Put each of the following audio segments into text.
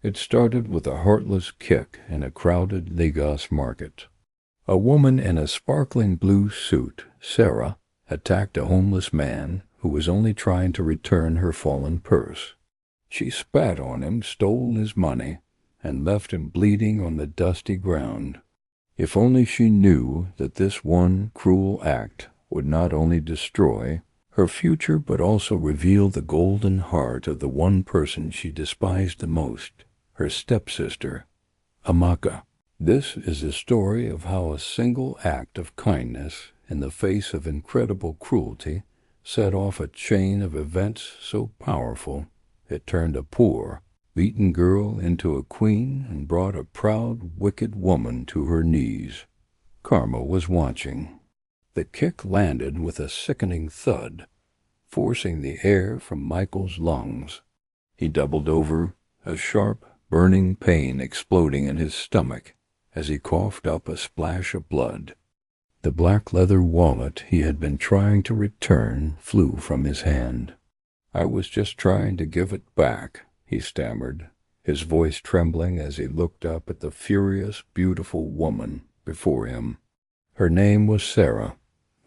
It started with a heartless kick in a crowded Lagos market. A woman in a sparkling blue suit, Sarah, attacked a homeless man who was only trying to return her fallen purse. She spat on him, stole his money, and left him bleeding on the dusty ground. If only she knew that this one cruel act would not only destroy her future but also reveal the golden heart of the one person she despised the most, her stepsister, Amaka. This is a story of how a single act of kindness in the face of incredible cruelty set off a chain of events so powerful it turned a poor, beaten girl into a queen and brought a proud, wicked woman to her knees. Karma was watching. The kick landed with a sickening thud, forcing the air from Michael's lungs. He doubled over, a sharp, burning pain exploding in his stomach as he coughed up a splash of blood. The black leather wallet he had been trying to return flew from his hand. "I was just trying to give it back," he stammered, his voice trembling as he looked up at the furious, beautiful woman before him. Her name was Sarah.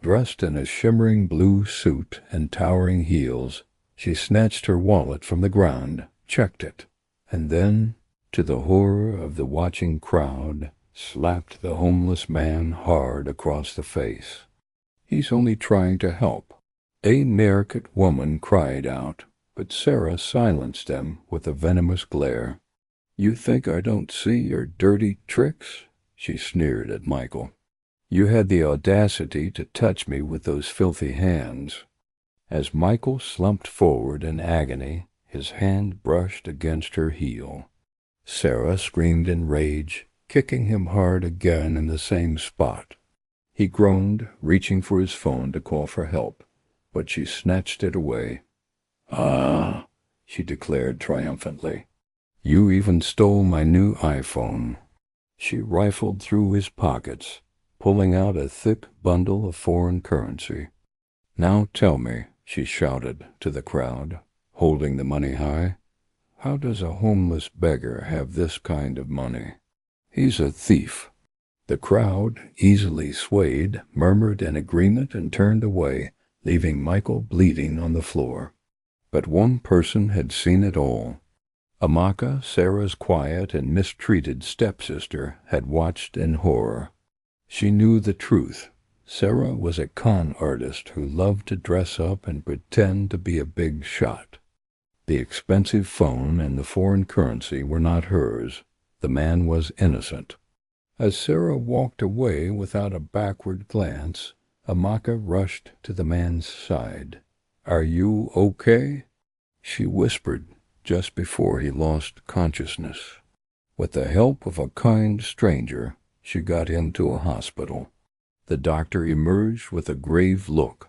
Dressed in a shimmering blue suit and towering heels, she snatched her wallet from the ground, checked it, and then, to the horror of the watching crowd, slapped the homeless man hard across the face. "He's only trying to help." A market woman cried out, but Sarah silenced them with a venomous glare. "You think I don't see your dirty tricks?" she sneered at Michael. "You had the audacity to touch me with those filthy hands." As Michael slumped forward in agony, his hand brushed against her heel. Sarah screamed in rage, kicking him hard again in the same spot. He groaned, reaching for his phone to call for help, but she snatched it away. "Ah," she declared triumphantly. "You even stole my new iPhone." She rifled through his pockets, pulling out a thick bundle of foreign currency. "Now tell me," she shouted to the crowd, holding the money high, "how does a homeless beggar have this kind of money? He's a thief." The crowd, easily swayed, murmured in agreement and turned away, leaving Michael bleeding on the floor. But one person had seen it all. Amaka, Sarah's quiet and mistreated stepsister, had watched in horror. She knew the truth. Sarah was a con artist who loved to dress up and pretend to be a big shot. The expensive phone and the foreign currency were not hers. The man was innocent. As Sarah walked away without a backward glance, Amaka rushed to the man's side. "Are you okay?" she whispered just before he lost consciousness. With the help of a kind stranger, she got him to a hospital. The doctor emerged with a grave look.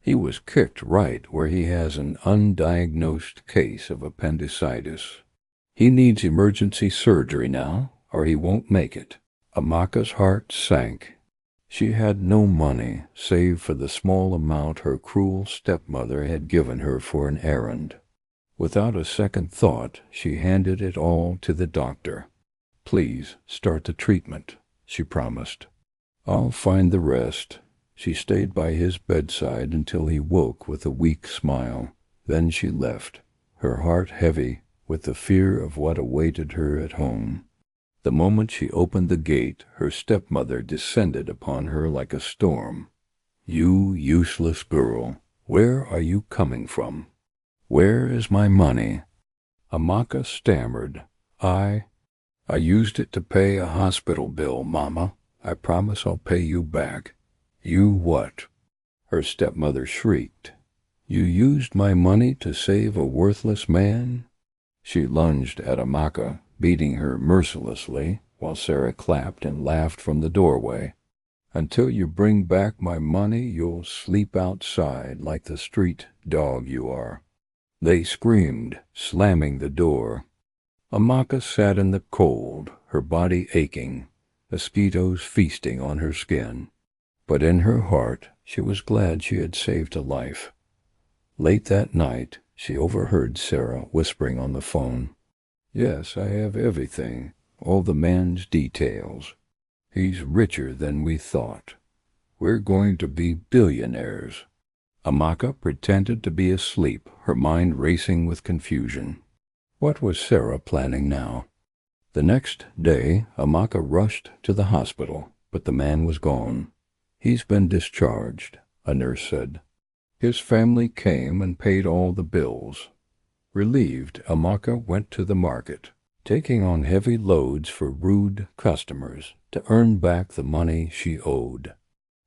He was kicked right where he has an undiagnosed case of appendicitis. "He needs emergency surgery now, or he won't make it." Amaka's heart sank. She had no money, save for the small amount her cruel stepmother had given her for an errand. Without a second thought, she handed it all to the doctor. "Please start the treatment," she promised. "I'll find the rest." She stayed by his bedside until he woke with a weak smile. Then she left, her heart heavy with the fear of what awaited her at home. The moment she opened the gate, her stepmother descended upon her like a storm. "You useless girl, where are you coming from? Where is my money?" Amaka stammered. I used it to pay a hospital bill, Mama. I promise I'll pay you back." "You what?" her stepmother shrieked. "You used my money to save a worthless man?" She lunged at Amaka, beating her mercilessly, while Sarah clapped and laughed from the doorway. "Until you bring back my money, you'll sleep outside like the street dog you are." They screamed, slamming the door. Amaka sat in the cold, her body aching, mosquitoes feasting on her skin. But in her heart, she was glad she had saved a life. Late that night, she overheard Sarah whispering on the phone, Yes, I have everything, all the man's details. He's richer than we thought. We're going to be billionaires." Amaka pretended to be asleep, her mind racing with confusion. What was Sarah planning now? The next day, Amaka rushed to the hospital, but the man was gone. "He's been discharged," a nurse said. His family came and paid all the bills. Relieved, Amaka went to the market, taking on heavy loads for rude customers to earn back the money she owed.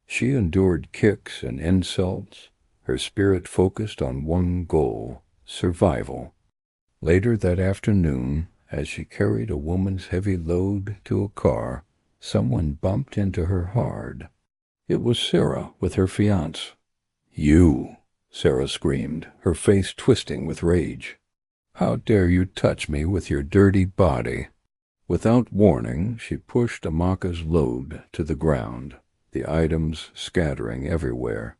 She endured kicks and insults, her spirit focused on one goal, survival. Later that afternoon, as she carried a woman's heavy load to a car, someone bumped into her hard. It was Sarah with her fiancé. "You!" Sarah screamed, her face twisting with rage. "How dare you touch me with your dirty body?" Without warning, she pushed Amaka's load to the ground, the items scattering everywhere.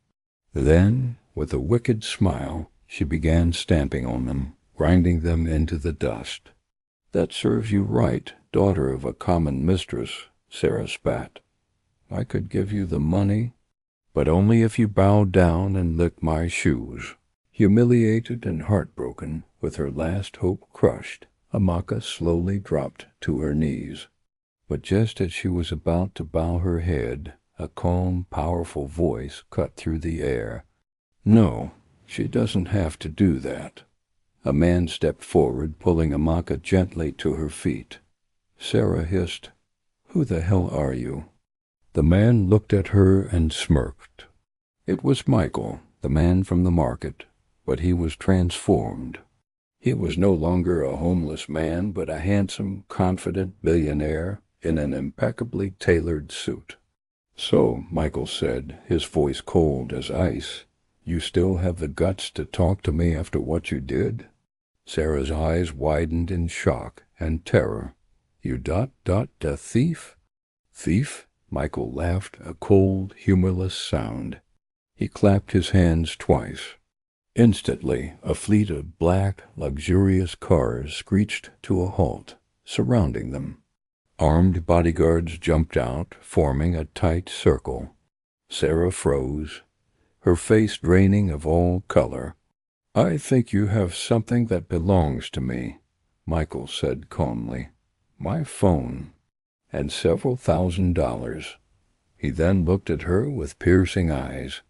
Then, with a wicked smile, she began stamping on them, grinding them into the dust. "That serves you right, daughter of a common mistress," Sarah spat. "I could give you the money, but only if you bow down and lick my shoes." Humiliated and heartbroken, with her last hope crushed, Amaka slowly dropped to her knees. But just as she was about to bow her head, a calm, powerful voice cut through the air. "No, she doesn't have to do that." A man stepped forward, pulling Amaka gently to her feet. Sarah hissed, "Who the hell are you?" The man looked at her and smirked. It was Michael, the man from the market, but he was transformed. He was no longer a homeless man, but a handsome, confident billionaire in an impeccably tailored suit. "So," Michael said, his voice cold as ice, "you still have the guts to talk to me after what you did?" Sarah's eyes widened in shock and terror. "You the thief?" "Thief?" Michael laughed, a cold, humorless sound. He clapped his hands twice. Instantly, a fleet of black, luxurious cars screeched to a halt, surrounding them. Armed bodyguards jumped out, forming a tight circle. Sarah froze, her face draining of all color. "I think you have something that belongs to me," Michael said calmly. "My phone, and several $1,000s. He then looked at her with piercing eyes.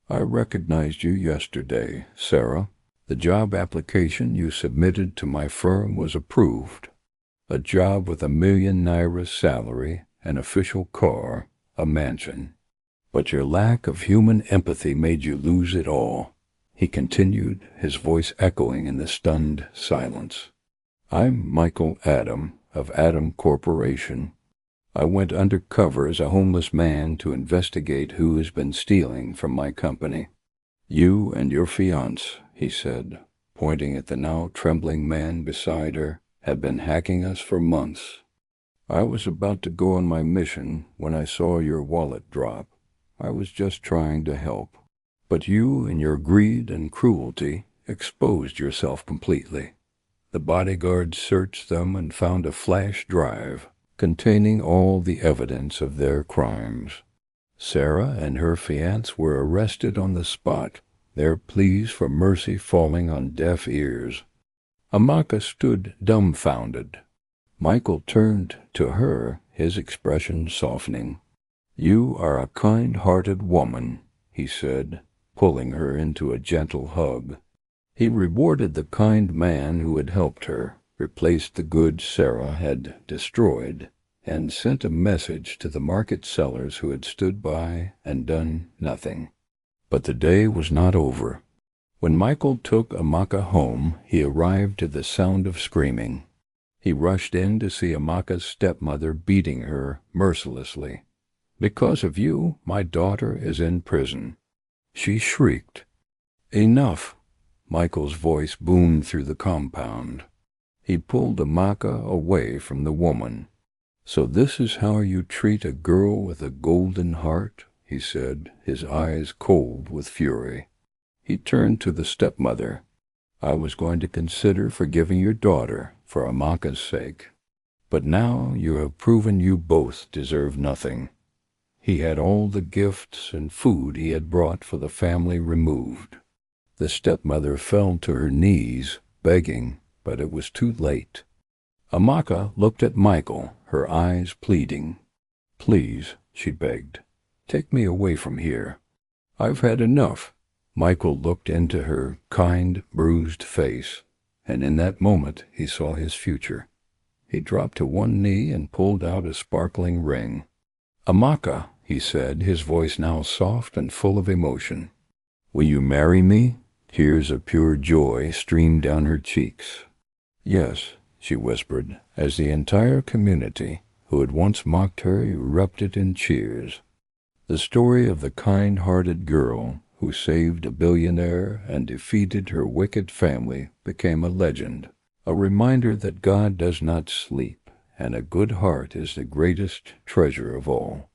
"I recognized you yesterday, Sarah. The job application you submitted to my firm was approved. A job with $1 million salary, an official car, a mansion. But your lack of human empathy made you lose it all," he continued, his voice echoing in the stunned silence. "I'm Michael Adam, of Adam Corporation. I went undercover as a homeless man to investigate who has been stealing from my company. You and your fiancé," he said, pointing at the now trembling man beside her, "have been hacking us for months. I was about to go on my mission when I saw your wallet drop. I was just trying to help. But you, in your greed and cruelty, exposed yourself completely. The bodyguards searched them and found a flash drive containing all the evidence of their crimes. Sarah and her fiancé were arrested on the spot, their pleas for mercy falling on deaf ears." Amaka stood dumbfounded. Michael turned to her, his expression softening. "You are a kind-hearted woman," he said, pulling her into a gentle hug. He rewarded the kind man who had helped her, replaced the goods Sarah had destroyed, and sent a message to the market sellers who had stood by and done nothing. But the day was not over. When Michael took Amaka home, he arrived to the sound of screaming. He rushed in to see Amaka's stepmother beating her mercilessly. "Because of you, my daughter is in prison," she shrieked. "Enough!" Michael's voice boomed through the compound. He pulled Amaka away from the woman. "So this is how you treat a girl with a golden heart?" he said, his eyes cold with fury. He turned to the stepmother. I was going to consider forgiving your daughter for Amaka's sake. But now you have proven you both deserve nothing. He had all the gifts and food he had brought for the family removed. The stepmother fell to her knees, begging, but it was too late. Amaka looked at Michael, her eyes pleading. "Please," she begged, "take me away from here. I've had enough." Michael looked into her kind, bruised face, and in that moment he saw his future. He dropped to one knee and pulled out a sparkling ring. "Amaka," he said, his voice now soft and full of emotion, "will you marry me?" Tears of pure joy streamed down her cheeks. "Yes," she whispered, as the entire community, who had once mocked her, erupted in cheers. The story of the kind-hearted girl who saved a billionaire and defeated her wicked family became a legend, a reminder that God does not sleep, and a good heart is the greatest treasure of all.